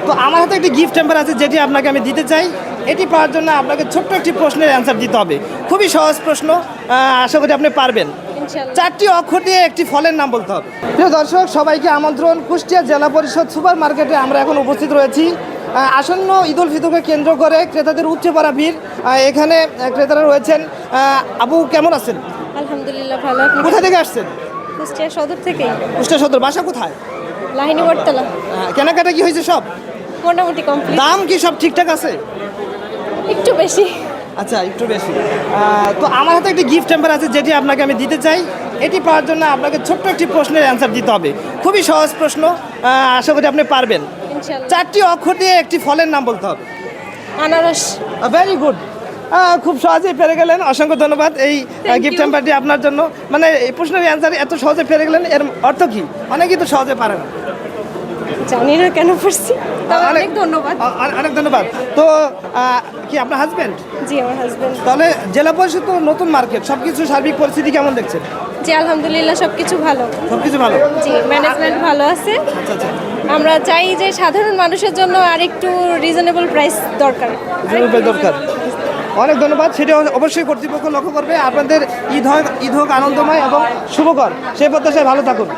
তো আমার হাতে একটি গিফট হ্যাম্পার আছে যেটি আপনাকে আমি দিতে চাই। এটি পাওয়ার জন্য আপনাকে ছোট্ট একটি প্রশ্নের অ্যান্সার দিতে হবে। খুবই সহজ প্রশ্ন, আশা করি আপনি পারবেন। ইনশাআল্লাহ। 4টি অক্ষর দিয়ে একটি ফলের নাম বলতে হবে। প্রিয় দর্শক, সবাইকে আমন্ত্রণ। কুষ্টিয়া জেলা পরিষদ সুপার মার্কেটে আমরা এখন উপস্থিত রয়েছি। আসন্ন ঈদ উল ফিতরকে কেন্দ্র করে ক্রেতাদের উপচে পড়া ভিড়। এখানে ক্রেতারা রয়েছেন। আপু কেমন আছেন? আলহামদুলিল্লাহ ভালো। আপনি? কোথা থেকে আসছেন? কুষ্টিয়া সদর থেকেই। কুষ্টিয়া সদর। বাসা কোথায়? লাহিনী বটতলা। কেনাকাটা কি হয়েছে সব? মোটামুটি কমপ্লিট। দাম কি সব ঠিকঠাক আছে? একটু বেশি। আচ্ছা, একটু বেশি। তো আমার হাতে একটি গিফট হ্যাম্পার আছে যেটি আপনাকে আমি দিতে চাই। এটি পাওয়ার জন্য আপনাকে ছোট্ট একটি প্রশ্নের অ্যান্সার দিতে হবে। খুবই সহজ প্রশ্ন, আশা করি আপনি পারবেন। ইনশাআল্লাহ। 4টি অক্ষর দিয়ে একটি ফলের নাম বলতে হবে। আনারস। ভেরি গুড, খুব সহজেই পেরে গেলেন। অসংখ্য ধন্যবাদ এই গিফট you. হ্যাম্পারটি আপনার জন্য। মানে এই প্রশ্নের অ্যান্সার এত সহজে পেরে গেলেন, এর অর্থ কি? অনেকেই তো সহজে পারে না। জানি না কেন পড়ছি, তবে অনেক অনেক ধন্যবাদ। অনেক ধন্যবাদ। তো কি আপনার হাজবেন্ড? জি, আমার হাজবেন্ড। তাহলে জেলা পরিষদ তো নতুন মার্কেট, সব কিছু সার্বিক পরিস্থিতি কেমন দেখছেন? জি আলহামদুলিল্লাহ সবকিছু ভালো। সব কিছু ভালো। জি, ম্যানেজমেন্ট ভালো আছে। আচ্ছা আচ্ছা, আমরা চাই যে সাধারণ মানুষের জন্য আরেকটু রিজনেবল প্রাইস দরকার। দরকার। অনেক ধন্যবাদ। সেটা অবশ্যই কর্তৃপক্ষ লক্ষ্য করবে। আপনাদের ঈদ হোক আনন্দময় এবং শুভকর, সেই প্রত্যাশায় ভালো থাকুন।